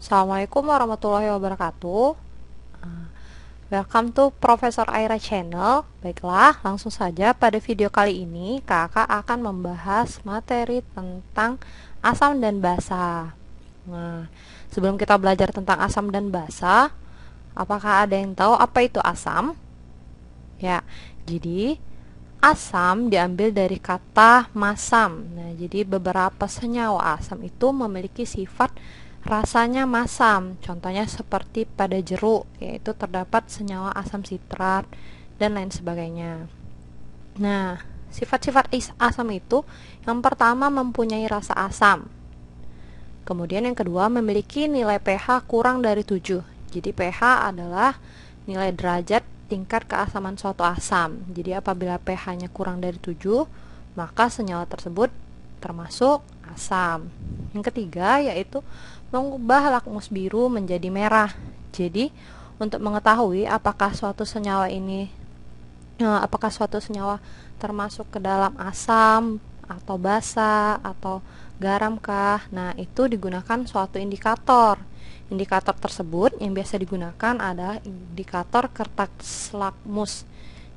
Assalamualaikum warahmatullahi wabarakatuh. Welcome to Profesor Aira Channel. Baiklah, langsung saja pada video kali ini kakak akan membahas materi tentang asam dan basa. Nah, sebelum kita belajar tentang asam dan basa, apakah ada yang tahu apa itu asam? Ya, jadi asam diambil dari kata masam. Nah, jadi beberapa senyawa asam itu memiliki sifat rasanya masam. Contohnya seperti pada jeruk, yaitu terdapat senyawa asam sitrat dan lain sebagainya. Nah, sifat-sifat asam itu yang pertama mempunyai rasa asam. Kemudian yang kedua memiliki nilai pH kurang dari 7. Jadi pH adalah nilai derajat tingkat keasaman suatu asam. Jadi apabila pH-nya kurang dari 7, maka senyawa tersebut termasuk asam. Yang ketiga yaitu mengubah lakmus biru menjadi merah. Jadi untuk mengetahui apakah suatu senyawa termasuk ke dalam asam atau basa atau garamkah, nah itu digunakan suatu indikator. Indikator tersebut yang biasa digunakan adalah indikator kertas lakmus.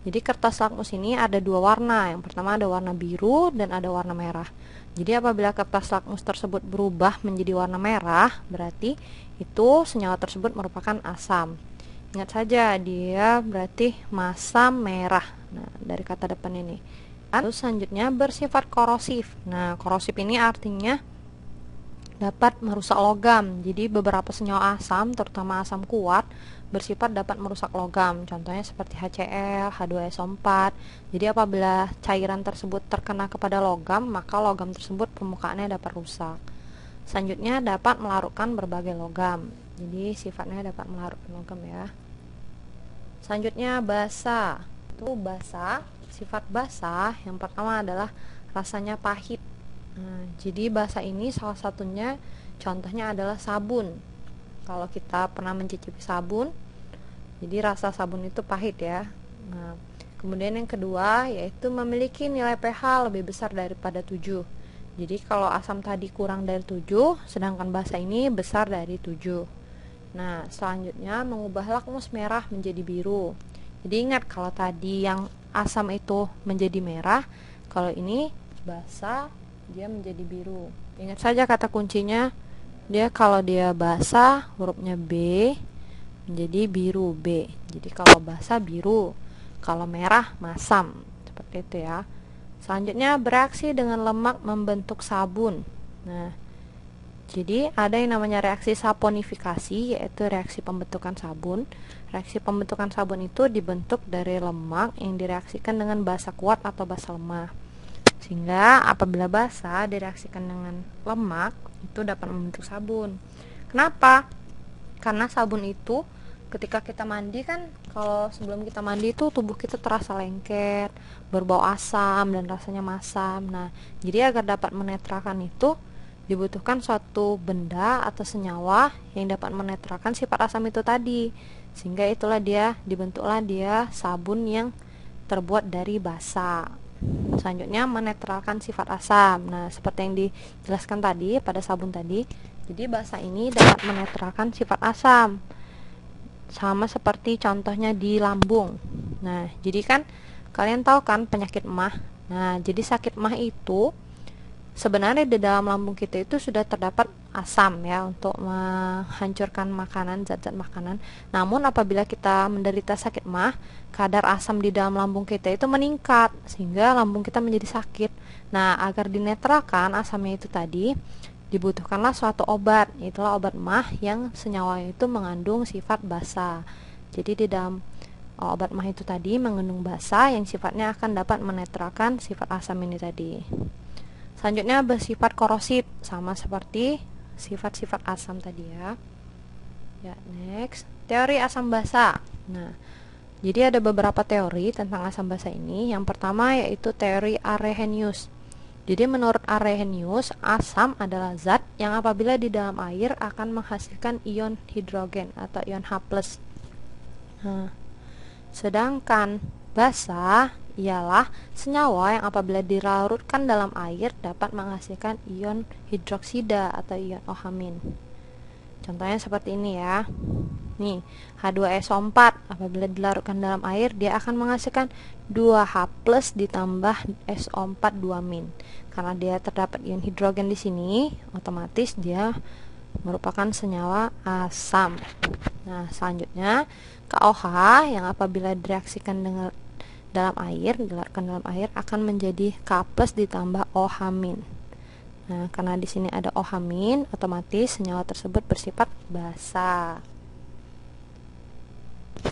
Jadi kertas lakmus ini ada dua warna. Yang pertama ada warna biru dan ada warna merah. Jadi apabila kertas lakmus tersebut berubah menjadi warna merah, berarti itu senyawa tersebut merupakan asam. Ingat saja, dia berarti masam merah. Nah, dari kata depan ini. Lalu selanjutnya bersifat korosif. Nah, korosif ini artinya dapat merusak logam. Jadi beberapa senyawa asam, terutama asam kuat, bersifat dapat merusak logam. Contohnya seperti HCl, H2SO4. Jadi apabila cairan tersebut terkena kepada logam, maka logam tersebut permukaannya dapat rusak. Selanjutnya dapat melarutkan berbagai logam. Jadi sifatnya dapat melarutkan logam ya. Selanjutnya basa. Itu basa, sifat basa yang pertama adalah rasanya pahit. Nah, jadi basa ini salah satunya contohnya adalah sabun. Kalau kita pernah mencicipi sabun, jadi rasa sabun itu pahit ya. Nah, kemudian yang kedua yaitu memiliki nilai pH lebih besar daripada 7. Jadi kalau asam tadi kurang dari 7, sedangkan basa ini besar dari 7. Nah, selanjutnya mengubah lakmus merah menjadi biru. Jadi ingat, kalau tadi yang asam itu menjadi merah, kalau ini basa dia menjadi biru. Ingat saja kata kuncinya, kalau dia basa hurufnya B menjadi biru, B. Jadi kalau basa biru, kalau merah masam, seperti itu ya. Selanjutnya bereaksi dengan lemak membentuk sabun. Nah, jadi ada yang namanya reaksi saponifikasi, yaitu reaksi pembentukan sabun. Reaksi pembentukan sabun itu dibentuk dari lemak yang direaksikan dengan basa kuat atau basa lemah. Sehingga apabila basa direaksikan dengan lemak, itu dapat membentuk sabun. Kenapa? Karena sabun itu ketika kita mandi kan, kalau sebelum kita mandi itu tubuh kita terasa lengket, berbau asam dan rasanya masam. Nah, jadi agar dapat menetralkan itu dibutuhkan suatu benda atau senyawa yang dapat menetralkan sifat asam itu tadi. Sehingga itulah dibentuklah dia sabun yang terbuat dari basa. Selanjutnya menetralkan sifat asam. Nah, seperti yang dijelaskan tadi pada sabun tadi, jadi basa ini dapat menetralkan sifat asam. Sama seperti contohnya di lambung. Nah, jadi kan kalian tahu kan penyakit emah. Nah, jadi sakit emah itu sebenarnya di dalam lambung kita itu sudah terdapat asam ya untuk menghancurkan makanan, zat-zat makanan. Namun apabila kita menderita sakit emah, kadar asam di dalam lambung kita itu meningkat sehingga lambung kita menjadi sakit. Nah, agar dinetralkan asamnya itu tadi, dibutuhkanlah suatu obat, itulah obat emah yang senyawa itu mengandung sifat basa. Jadi di dalam obat emah itu tadi mengandung basa yang sifatnya akan dapat menetralkan sifat asam ini tadi. Selanjutnya bersifat korosif, sama seperti sifat-sifat asam tadi ya. Ya, next, teori asam basa. Nah, jadi ada beberapa teori tentang asam basa ini. Yang pertama yaitu teori Arrhenius. Jadi menurut Arrhenius, asam adalah zat yang apabila di dalam air akan menghasilkan ion hidrogen atau ion H+. Nah, sedangkan basa ialah senyawa yang apabila dilarutkan dalam air dapat menghasilkan ion hidroksida atau ion OH-. Contohnya seperti ini ya. Nih, H2SO4 apabila dilarutkan dalam air dia akan menghasilkan 2H+ ditambah SO4 2-. Karena dia terdapat ion hidrogen di sini, otomatis dia merupakan senyawa asam. Nah, selanjutnya KOH yang apabila direaksikan dengan dalam air, dilarutkan dalam air akan menjadi K+ ditambah OH-. Nah, karena di sini ada OH-, otomatis senyawa tersebut bersifat basa.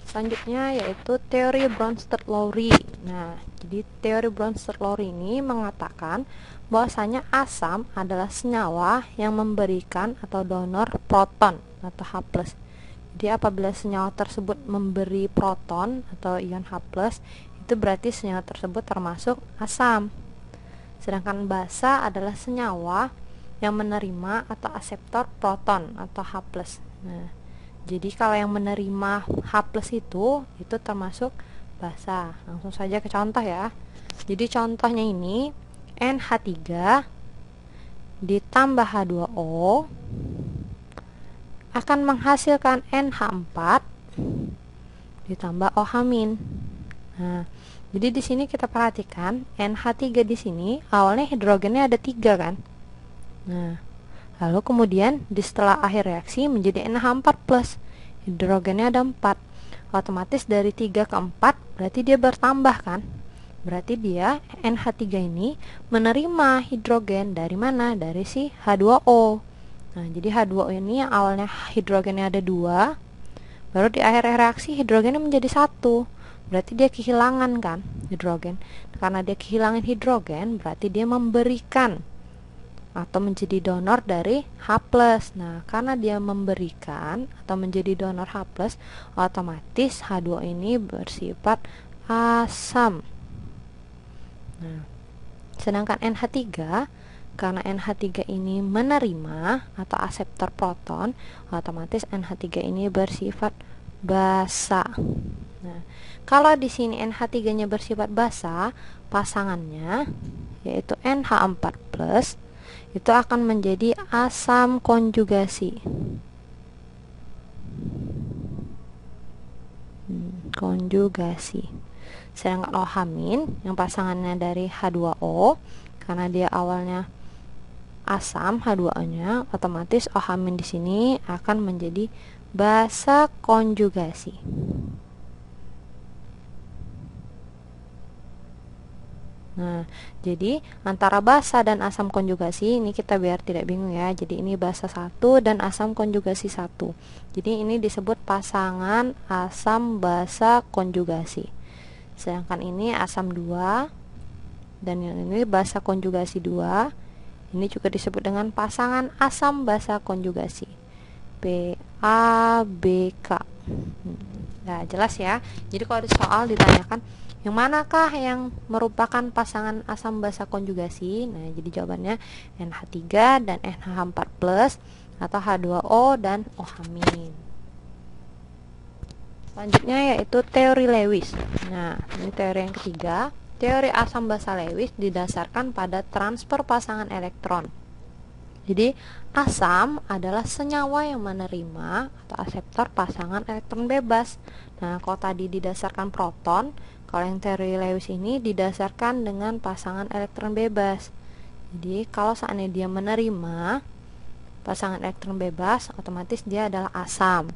Selanjutnya yaitu teori Bronsted-Lowry. Nah, jadi teori Bronsted-Lowry ini mengatakan bahwasanya asam adalah senyawa yang memberikan atau donor proton atau H+. Jadi apabila senyawa tersebut memberi proton atau ion H+, itu berarti senyawa tersebut termasuk asam. Sedangkan basa adalah senyawa yang menerima atau aseptor proton atau H+. Nah, jadi kalau yang menerima H+ itu termasuk basa. Langsung saja ke contoh ya. Jadi contohnya ini NH3 ditambah H2O akan menghasilkan NH4 ditambah OH-. Nah, jadi di sini kita perhatikan NH3 di sini awalnya hidrogennya ada 3 kan. Nah, lalu kemudian setelah akhir reaksi menjadi NH4+, hidrogennya ada 4. Otomatis dari 3 ke 4 berarti dia bertambah kan. Berarti dia NH3 ini menerima hidrogen dari mana? Dari si H2O. Nah, jadi H2O ini yang awalnya hidrogennya ada 2, baru di akhir reaksi hidrogennya menjadi 1. Berarti dia kehilangan kan hidrogen. Karena dia kehilangan hidrogen, berarti dia memberikan atau menjadi donor dari H+. Nah, karena dia memberikan atau menjadi donor H+, otomatis H2O ini bersifat asam. Nah, sedangkan NH3, karena NH3 ini menerima atau aseptor proton, otomatis NH3 ini bersifat basa. Nah, kalau di sini NH3-nya bersifat basa, pasangannya yaitu NH4+ itu akan menjadi asam konjugasi. Konjugasi. Sedangkan OH- yang pasangannya dari H2O, karena dia awalnya asam H2O-nya, otomatis OH- di sini akan menjadi basa konjugasi. Nah, jadi antara basa dan asam konjugasi ini kita biar tidak bingung ya. Jadi ini basa 1 dan asam konjugasi 1. Jadi ini disebut pasangan asam basa konjugasi. Sedangkan ini asam 2 dan yang ini basa konjugasi 2. Ini juga disebut dengan pasangan asam basa konjugasi. PABK. Nah, jelas ya. Jadi kalau di soal ditanyakan yang manakah yang merupakan pasangan asam basa konjugasi? Nah, jadi jawabannya NH3 dan NH4+ atau H2O dan OH-. Selanjutnya yaitu teori Lewis. Nah, ini teori yang ketiga. Teori asam basa Lewis didasarkan pada transfer pasangan elektron. Jadi, asam adalah senyawa yang menerima atau aseptor pasangan elektron bebas. Nah, kalau tadi didasarkan proton, kalau yang teori Lewis ini didasarkan dengan pasangan elektron bebas. Jadi, kalau seandainya dia menerima pasangan elektron bebas, otomatis dia adalah asam.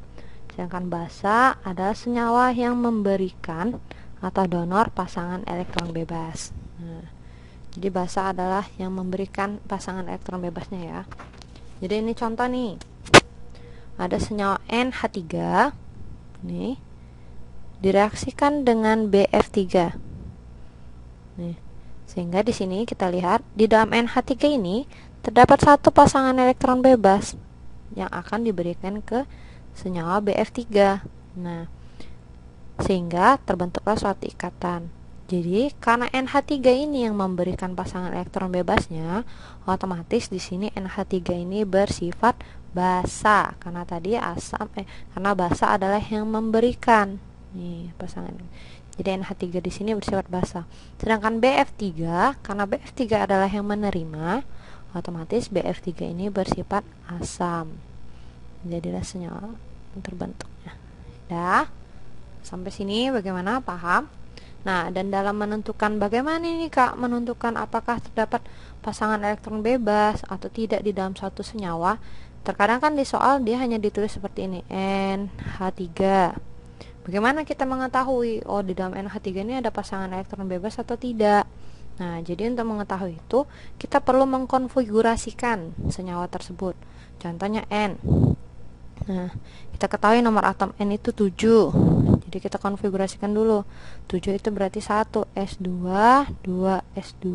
Sedangkan basa adalah senyawa yang memberikan atau donor pasangan elektron bebas. Nah, jadi basa adalah yang memberikan pasangan elektron bebasnya ya. Jadi ini contoh nih. Ada senyawa NH3 nih direaksikan dengan BF3. Nih, sehingga di sini kita lihat di dalam NH3 ini terdapat satu pasangan elektron bebas yang akan diberikan ke senyawa BF3. Nah, sehingga terbentuklah suatu ikatan. Jadi, karena NH3 ini yang memberikan pasangan elektron bebasnya, otomatis di sini NH3 ini bersifat basa. Karena tadi karena basa adalah yang memberikan. Nih, pasangan. Jadi NH3 di sini bersifat basa. Sedangkan BF3, karena BF3 adalah yang menerima, otomatis BF3 ini bersifat asam. jadilah senyawa terbentuknya. Dah, sampai sini bagaimana, paham? Nah, dan dalam menentukan bagaimana ini Kak, menentukan apakah terdapat pasangan elektron bebas atau tidak di dalam suatu senyawa, terkadang kan di soal dia hanya ditulis seperti ini, NH3. Bagaimana kita mengetahui, oh di dalam NH3 ini ada pasangan elektron bebas atau tidak? Nah, jadi untuk mengetahui itu, kita perlu mengkonfigurasikan senyawa tersebut. Contohnya N. Nah, kita ketahui nomor atom N itu 7. Jadi kita konfigurasikan dulu. 7 itu berarti 1 S2, 2 S2,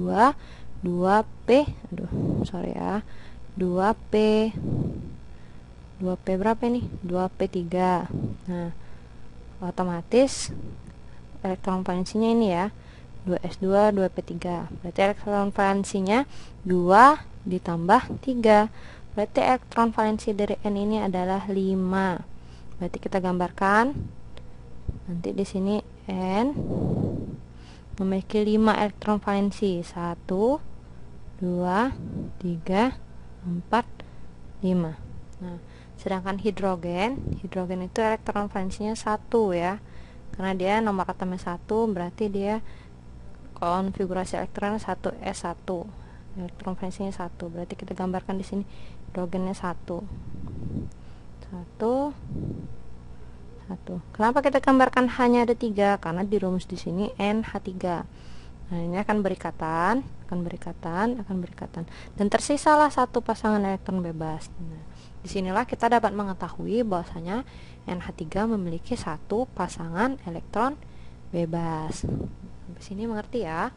2P, sorry ya. 2P. 2P berapa ini? 2P3. Nah, otomatis elektron valensinya ini ya. 2S2, 2P3. Berarti elektron valensinya 2 ditambah 3. Berarti elektron valensi dari N ini adalah 5. Berarti kita gambarkan. Nanti di sini N memiliki 5 elektron valensi. 1, 2, 3, 4, 5. Nah, sedangkan hidrogen itu elektron valensinya 1 ya. Karena dia nomor atomnya 1, berarti dia konfigurasi elektronnya 1s1. Elektron valensinya 1. Berarti kita gambarkan di sini hidrogennya 1. 1. Kenapa kita gambarkan hanya ada 3? Karena di rumus di sini NH3. Nah, ini akan berikatan. Dan tersisalah satu pasangan elektron bebas. Nah, disinilah kita dapat mengetahui bahwasanya NH3 memiliki satu pasangan elektron bebas. Sampai sini mengerti ya?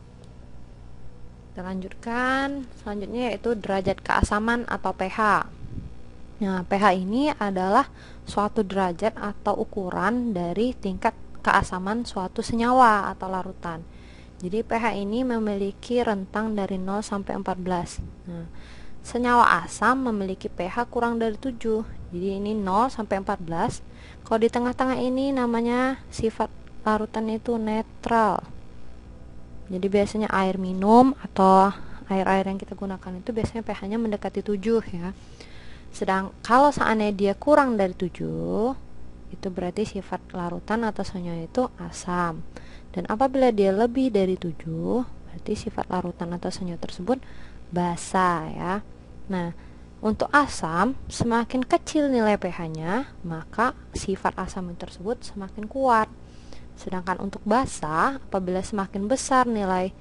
Kita lanjutkan. Selanjutnya yaitu derajat keasaman atau pH. Nah, pH ini adalah suatu derajat atau ukuran dari tingkat keasaman suatu senyawa atau larutan. Jadi pH ini memiliki rentang dari 0 sampai 14. Nah, senyawa asam memiliki pH kurang dari 7. Jadi ini 0 sampai 14. Kalau di tengah-tengah ini namanya sifat larutan itu netral. Jadi biasanya air minum atau air-air yang kita gunakan itu biasanya pH-nya mendekati 7 ya. Sedang kalau seandainya dia kurang dari 7, itu berarti sifat larutan atau senyawa itu asam. Dan apabila dia lebih dari 7, berarti sifat larutan atau senyawa tersebut basa ya. Nah, untuk asam, semakin kecil nilai pH-nya, maka sifat asam tersebut semakin kuat. Sedangkan untuk basa, apabila semakin besar nilai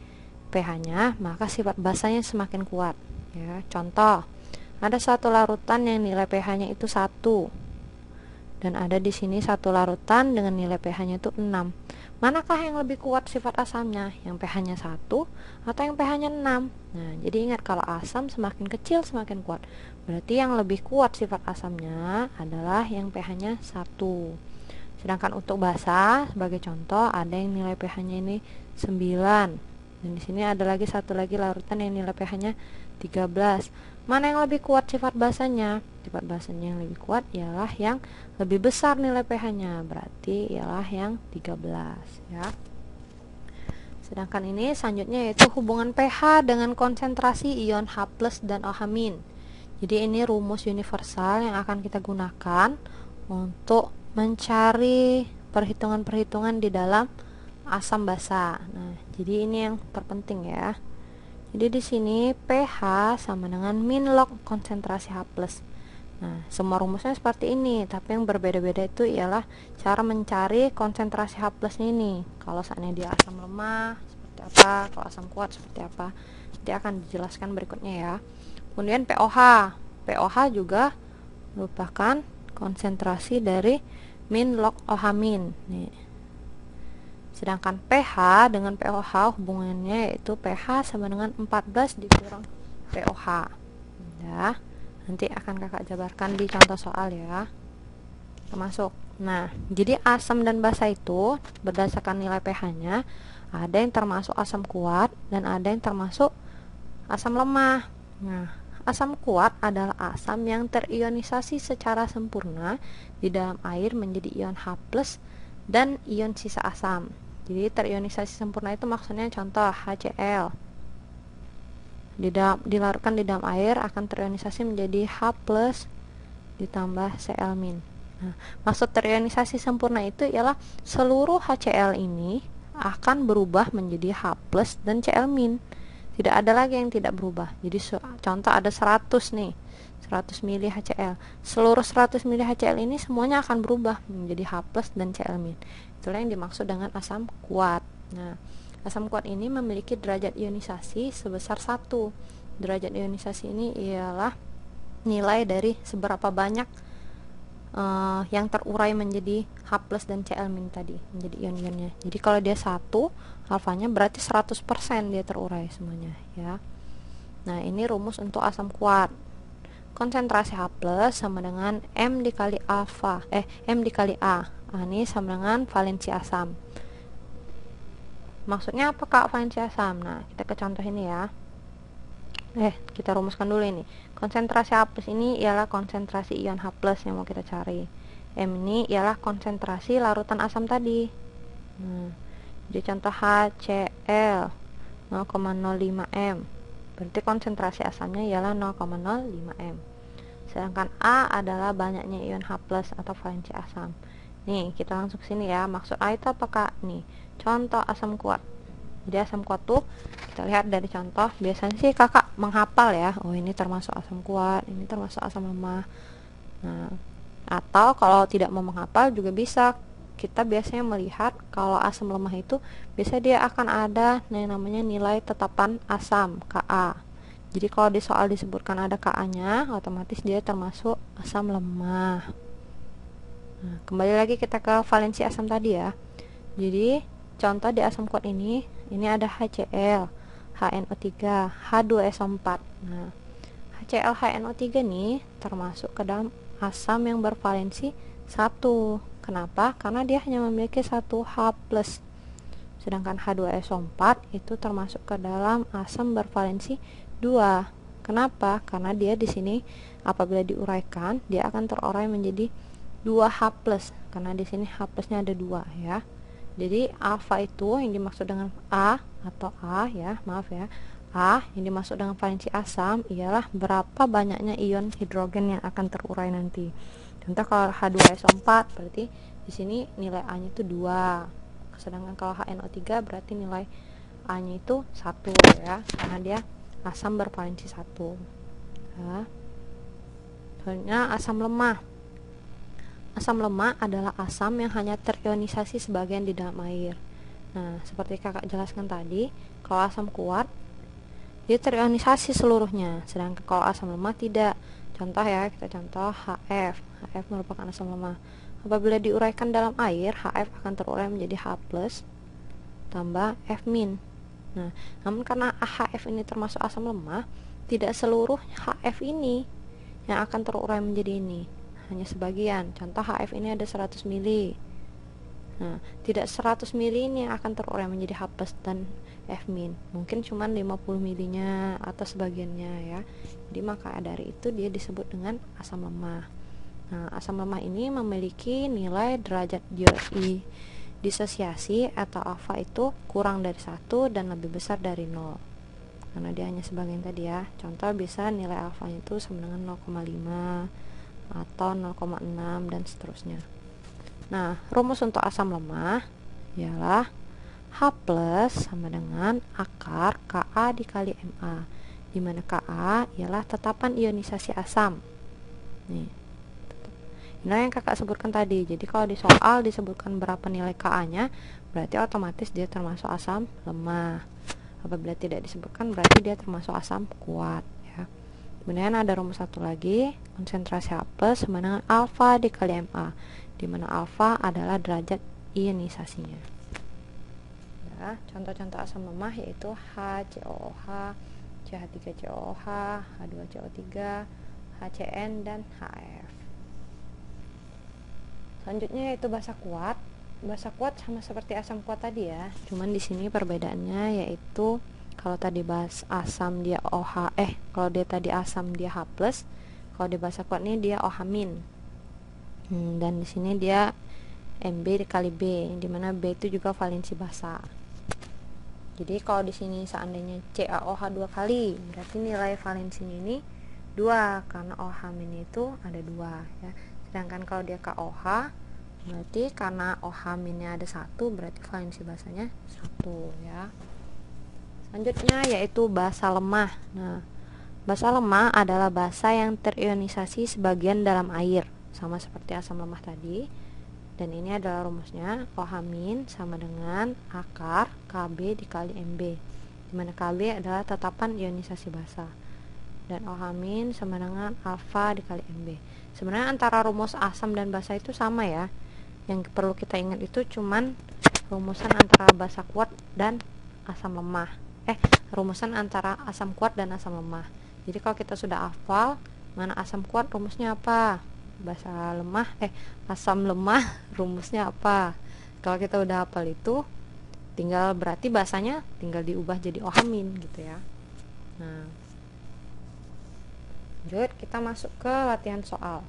pH-nya, maka sifat basanya semakin kuat. Ya, contoh, ada satu larutan yang nilai pH-nya itu 1. Dan ada di sini satu larutan dengan nilai pH-nya itu 6. Manakah yang lebih kuat sifat asamnya? Yang pH-nya 1 atau yang pH-nya 6? Nah, jadi ingat kalau asam semakin kecil semakin kuat. Berarti yang lebih kuat sifat asamnya adalah yang pH-nya 1. Sedangkan untuk basa, sebagai contoh, ada yang nilai pH-nya ini 9. Dan di sini ada lagi satu lagi larutan yang nilai pH-nya 13. Mana yang lebih kuat sifat basanya? Sifat basanya yang lebih kuat ialah yang lebih besar nilai pH-nya, berarti ialah yang 13 ya. Sedangkan ini selanjutnya yaitu hubungan pH dengan konsentrasi ion H+ dan OH-. Jadi ini rumus universal yang akan kita gunakan untuk mencari perhitungan-perhitungan di dalam asam basa. Nah, jadi ini yang terpenting ya. Jadi di sini pH sama dengan min log konsentrasi H+. Nah, semua rumusnya seperti ini, tapi yang berbeda-beda itu ialah cara mencari konsentrasi H+ ini. Kalau seandainya dia asam lemah seperti apa, kalau asam kuat seperti apa, nanti akan dijelaskan berikutnya ya. Kemudian pOH. pOH juga merupakan konsentrasi dari min log OH-. Nih. Sedangkan pH dengan pOH hubungannya yaitu pH sama dengan 14 dikurang pOH. Ya, nanti akan kakak jabarkan di contoh soal ya. Termasuk. Nah, jadi asam dan basa itu berdasarkan nilai pH-nya ada yang termasuk asam kuat dan ada yang termasuk asam lemah. Nah, asam kuat adalah asam yang terionisasi secara sempurna di dalam air menjadi ion H+ dan ion sisa asam. Jadi terionisasi sempurna itu maksudnya contoh HCl. Dilarutkan di dalam air akan terionisasi menjadi H+ ditambah Cl-. Nah, maksud terionisasi sempurna itu ialah seluruh HCl ini akan berubah menjadi H+ dan Cl-. Tidak ada lagi yang tidak berubah. Jadi contoh ada 100 nih, 100 mili HCl. Seluruh 100 mili HCl ini semuanya akan berubah menjadi H+ dan Cl-. Itulah yang dimaksud dengan asam kuat. Nah, asam kuat ini memiliki derajat ionisasi sebesar 1. Derajat ionisasi ini ialah nilai dari seberapa banyak yang terurai menjadi H+ dan Cl- tadi, menjadi ion-ionnya. Jadi kalau dia 1, alfanya berarti 100% dia terurai semuanya ya. Nah, ini rumus untuk asam kuat. Konsentrasi H+ sama dengan M dikali alfa, M dikali A. Ini sama dengan valensi asam. Maksudnya apa Kak valensi asam? Nah, kita ke contoh ini ya. Kita rumuskan dulu ini. Konsentrasi H+ ini ialah konsentrasi ion H+ yang mau kita cari. M ini ialah konsentrasi larutan asam tadi. Jadi contoh HCl 0,05 M. Berarti konsentrasi asamnya ialah 0,05 M. Sedangkan A adalah banyaknya ion H+ atau valensi asam. Nih, kita langsung ke sini ya. Maksud A itu apa Kak? Nih, contoh asam kuat. Jadi asam kuat tuh kita lihat dari contoh, biasanya sih kakak menghafal ya, oh ini termasuk asam kuat, ini termasuk asam lemah. Nah, atau kalau tidak mau menghafal juga bisa, kita biasanya melihat kalau asam lemah itu biasanya dia akan ada yang namanya nilai tetapan asam Ka. Jadi kalau di soal disebutkan ada Ka nya, otomatis dia termasuk asam lemah. Nah, kembali lagi kita ke valensi asam tadi ya. Jadi contoh di asam kuat ini ada HCl, HNO3, H2SO4. Nah, HCl HNO3 nih termasuk ke dalam asam yang bervalensi 1. Kenapa? Karena dia hanya memiliki 1 H+. Sedangkan H2SO4 itu termasuk ke dalam asam bervalensi 2. Kenapa? Karena dia di sini apabila diuraikan, dia akan terurai menjadi 2H+, karena di sini H+-nya ada 2 ya. Jadi alfa itu yang dimaksud dengan A atau A ya, maaf ya. A yang dimaksud dengan valensi asam ialah berapa banyaknya ion hidrogen yang akan terurai nanti. Contoh kalau H2SO4 berarti di sini nilai A-nya itu 2. Sedangkan kalau HNO3 berarti nilai A-nya itu 1 ya, karena dia asam bervalensi 1. Ya. Selanjutnya asam lemah. Asam lemah adalah asam yang hanya terionisasi sebagian di dalam air. Nah, seperti kakak jelaskan tadi, kalau asam kuat dia terionisasi seluruhnya, sedangkan kalau asam lemah tidak. Contoh ya, kita contoh HF. HF merupakan asam lemah. Apabila diuraikan dalam air, HF akan terurai menjadi H+ tambah F-. Nah, namun karena HF ini termasuk asam lemah, tidak seluruh HF ini yang akan terurai menjadi ini, hanya sebagian. Contoh HF ini ada 100 mili. Nah, tidak 100 mili ini yang akan terurai menjadi H+ dan F-. Mungkin cuma 50 milinya atau sebagiannya ya. Jadi maka dari itu dia disebut dengan asam lemah. Nah, asam lemah ini memiliki nilai derajat disosiasi atau alfa itu kurang dari 1 dan lebih besar dari 0. Karena dia hanya sebagian tadi ya. Contoh bisa nilai alfanya itu sama dengan 0,5 atau 0,6 dan seterusnya. Nah, rumus untuk asam lemah ialah H+ sama dengan akar Ka dikali Ma, di mana Ka ialah tetapan ionisasi asam. Nih, ini yang kakak sebutkan tadi. Jadi kalau di soal disebutkan berapa nilai Ka-nya, berarti otomatis dia termasuk asam lemah. Apabila tidak disebutkan, berarti dia termasuk asam kuat ya. Kemudian ada rumus satu lagi, konsentrasi H+ sama dengan alfa dikali Ma, di mana alfa adalah derajat ionisasinya. Ya, contoh-contoh asam lemah yaitu HCOOH, CH3COOH, H2CO3, HCN, dan HF. Selanjutnya yaitu basa kuat. Basa kuat sama seperti asam kuat tadi ya, cuman di sini perbedaannya yaitu kalau tadi asam dia OH, kalau dia tadi asam dia H+, kalau di basa kuat ini dia OH-. Dan di sini dia Mb dikali B, dimana B itu juga valensi basa. Jadi kalau di sini seandainya CaOH 2 kali, berarti nilai valensinya ini 2 karena OH min itu ada 2 ya. Sedangkan kalau dia KOH berarti karena OH minnya ada 1 berarti valensi basanya 1 ya. Selanjutnya yaitu basa lemah. Nah, basa lemah adalah basa yang terionisasi sebagian dalam air, sama seperti asam lemah tadi. Dan ini adalah rumusnya, OH min sama dengan akar Kb dikali Mb, dimana Kb adalah tetapan ionisasi basa dan OH min sama dengan alfa dikali Mb. Sebenarnya antara rumus asam dan basa itu sama ya. Yang perlu kita ingat itu cuman rumusan antara basa kuat dan asam lemah. Rumusan antara asam kuat dan asam lemah. Jadi kalau kita sudah hafal mana asam kuat rumusnya apa, asam lemah rumusnya apa. Kalau kita udah hafal itu, tinggal berarti basanya tinggal diubah jadi OH min gitu ya. Nah, lanjut kita masuk ke latihan soal.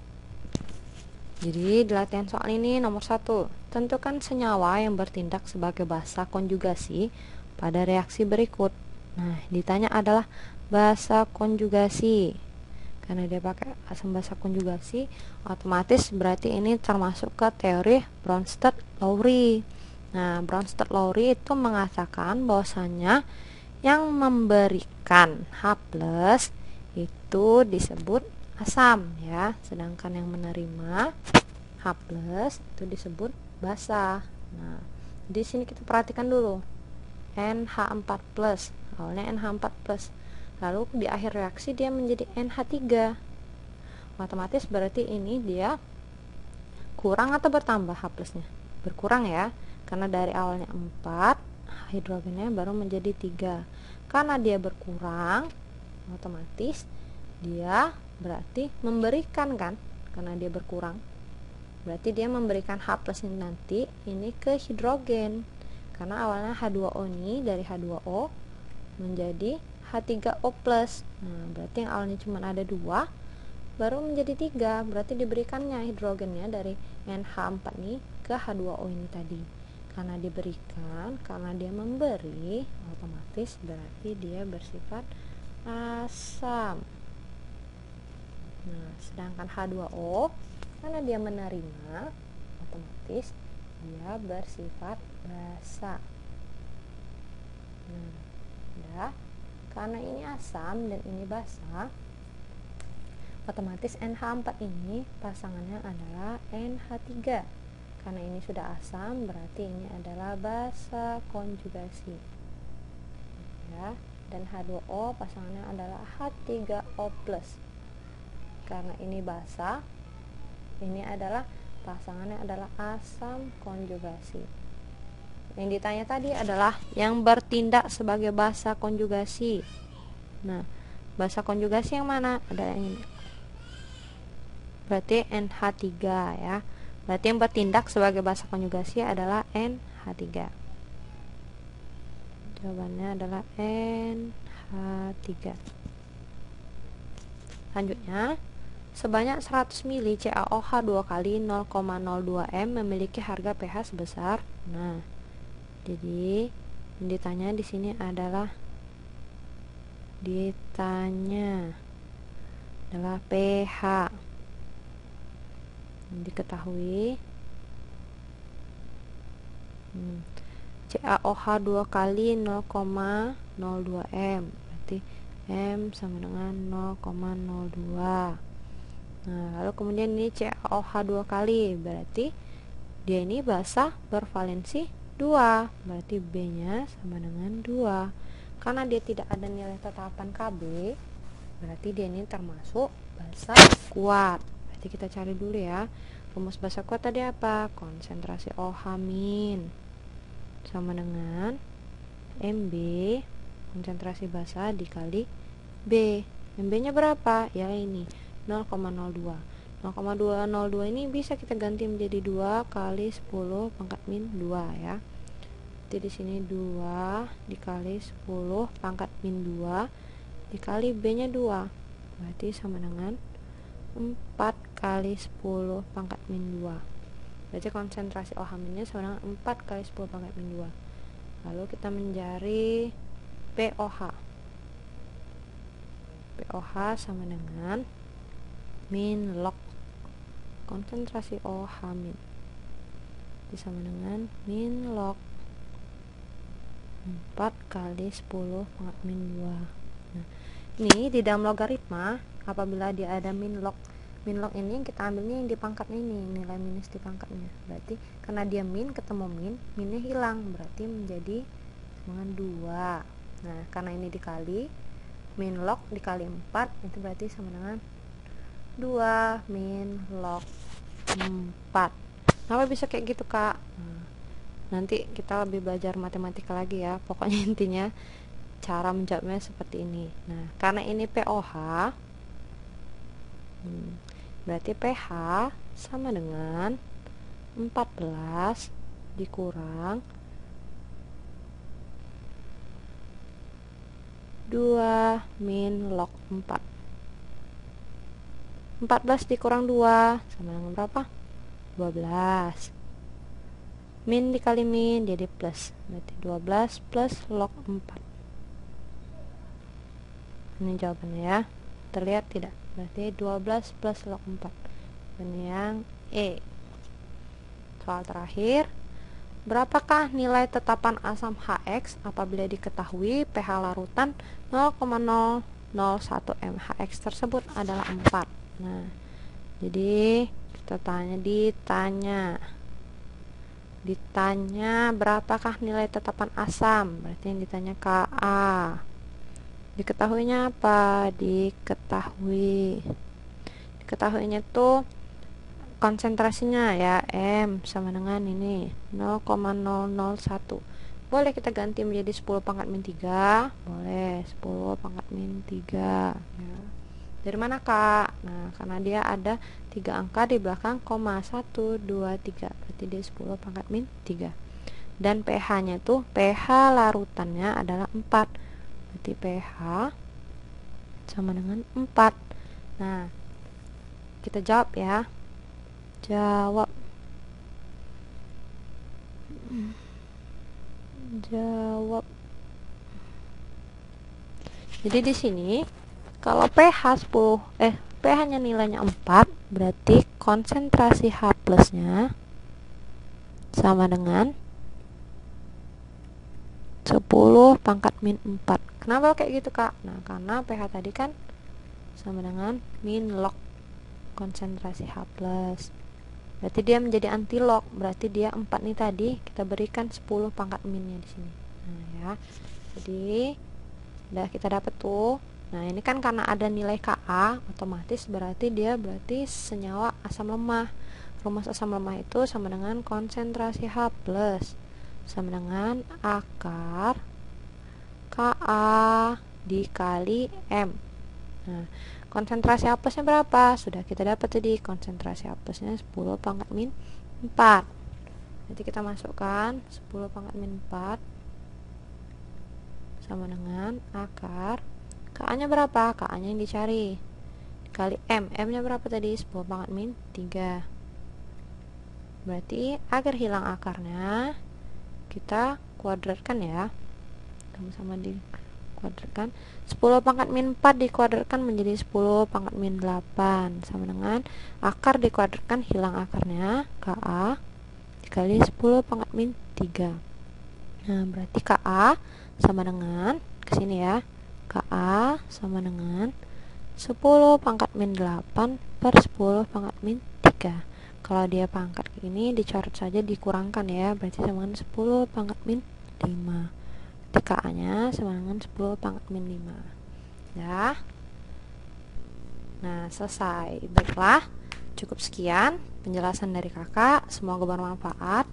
Jadi di latihan soal ini nomor 1, tentukan senyawa yang bertindak sebagai basa konjugasi pada reaksi berikut. Nah, ditanya adalah basa konjugasi. Karena dia pakai asam basa konjugasi, otomatis berarti ini termasuk ke teori Bronsted-Lowry. Nah, Bronsted-Lowry itu mengatakan bahwasanya yang memberikan H+ itu disebut asam ya, sedangkan yang menerima H+ itu disebut basa. Nah, di sini kita perhatikan dulu NH4+, awalnya NH4+, lalu di akhir reaksi dia menjadi NH3. Otomatis berarti ini dia kurang atau bertambah H+-nya? Berkurang ya, karena dari awalnya 4, hidrogennya baru menjadi 3. Karena dia berkurang, otomatis dia berarti memberikan kan, karena dia berkurang. Berarti dia memberikan H+ ini nanti ini ke hidrogen. Karena awalnya H2O ini dari H2O menjadi H3O+. Nah, berarti yang awalnya cuma ada 2 baru menjadi 3. Berarti diberikannya hidrogennya dari NH4 ini ke H2O ini tadi. Karena diberikan, karena dia memberi, otomatis berarti dia bersifat asam. Nah, sedangkan H2O karena dia menerima, otomatis dia bersifat basa. Nah, ya, karena ini asam dan ini basa, otomatis NH4 ini pasangannya adalah NH3. Karena ini sudah asam, berarti ini adalah basa konjugasi. Ya, dan H2O pasangannya adalah H3O+. Karena ini basa, ini adalah pasangannya adalah asam konjugasi. Yang ditanya tadi adalah yang bertindak sebagai basa konjugasi. Nah, basa konjugasi yang mana? Ada yang ini. Berarti NH3 ya. Berarti yang bertindak sebagai basa konjugasi adalah NH3. Jawabannya adalah NH3. Selanjutnya, sebanyak 100 ml CaOH 2 kali 0,02 m memiliki harga pH sebesar. Nah, jadi yang ditanya di sini adalah pH. Diketahui CaOH 2 kali 0,02 m, berarti M sama dengan 0,02. Nah, lalu kemudian ini CaOH 2 kali, berarti dia ini basa bervalensi 2, berarti B nya sama dengan 2. Karena dia tidak ada nilai tetapan Kb, berarti dia ini termasuk basa kuat. Berarti kita cari dulu ya, rumus basa kuat tadi apa? Konsentrasi OH min sama dengan Mb konsentrasi basa dikali B. Mb nya berapa? Ya ini 0,02. 0,202 ini bisa kita ganti menjadi 2 kali 10 pangkat min 2 ya. Jadi di sini 2 dikali 10 pangkat min 2 dikali B nya 2, berarti sama dengan 4 kali 10 pangkat min 2. Berarti konsentrasi OH minnya sama dengan 4 kali 10 pangkat min 2. Lalu kita mencari POH. POH sama dengan min log konsentrasi OH min sama dengan min log 4 kali 10 pangkat min 2. Nah, ini di dalam logaritma apabila dia ada min log ini kita ambilnya yang di pangkatnya ini, nilai minus di pangkatnya. Berarti karena dia min ketemu minnya hilang, berarti menjadi dengan 2. Nah, karena ini dikali min log dikali 4 itu berarti sama dengan 2 min log 4. Kenapa bisa kayak gitu, Kak? Nanti kita lebih belajar matematika lagi ya. Pokoknya intinya cara menjawabnya seperti ini. Nah, karena ini POH, berarti PH sama dengan 14 dikurang 2 min log 4. 14 dikurang 2 sama dengan berapa? 12. Min dikali min jadi plus, berarti 12 plus log 4. Ini jawabannya ya, terlihat tidak? Berarti 12 plus log 4. Ini yang E. Soal terakhir, berapakah nilai tetapan asam HX apabila diketahui pH larutan 0,001 mHx tersebut adalah 4. Nah, jadi kita ditanya berapakah nilai tetapan asam, berarti yang ditanya Ka. Diketahuinya apa? Diketahuinya tuh konsentrasinya ya, M sama dengan ini 0,001. Boleh kita ganti menjadi 10 pangkat min 3, boleh 10 pangkat min 3 ya. Dari mana, Kak? Nah, karena dia ada 3 angka di belakang koma 1, 2, 3, berarti dia 10 pangkat min 3. Dan pH-nya tuh, pH larutannya adalah 4, berarti pH sama dengan 4. Nah, kita jawab ya. Jawab. Jadi di sini kalau pH-nya nilainya 4, berarti konsentrasi H plusnya sama dengan 10 pangkat min 4. Kenapa kayak gitu, Kak? Nah, karena pH tadi kan sama dengan min log konsentrasi H plus. Berarti dia menjadi anti log, berarti dia 4 nih tadi kita berikan 10 pangkat minnya di sini. Nah, ya. Jadi udah kita dapat tuh. Nah, ini kan karena ada nilai Ka, otomatis berarti senyawa asam lemah. Rumus asam lemah itu sama dengan konsentrasi H plus sama dengan akar Ka dikali M. Nah, konsentrasi H plusnya berapa? Sudah kita dapat tadi, konsentrasi H plusnya 10 pangkat min 4. Nanti kita masukkan 10 pangkat min 4 sama dengan akar Ka-nya berapa? Ka-nya yang dicari dikali M. M-nya berapa tadi? 10 pangkat min 3. Berarti agar hilang akarnya kita kuadratkan ya. Sama-sama dikuadratkan. 10 pangkat min 4 dikuadratkan menjadi 10 pangkat min 8 sama dengan akar dikuadratkan hilang akarnya Ka dikali 10 pangkat min 3. Nah, berarti Ka sama dengan kesini ya. Ka sama dengan 10 pangkat min 8 per 10 pangkat min 3. Kalau dia pangkat ini dicoret saja, dikurangkan ya, berarti sama dengan 10 pangkat min 5. Ka-nya sama dengan 10 pangkat min 5 ya. Nah, selesai. Baiklah, cukup sekian penjelasan dari kakak, semoga bermanfaat.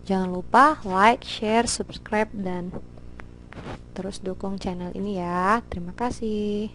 Jangan lupa like, share, subscribe, dan terus dukung channel ini ya. Terima kasih.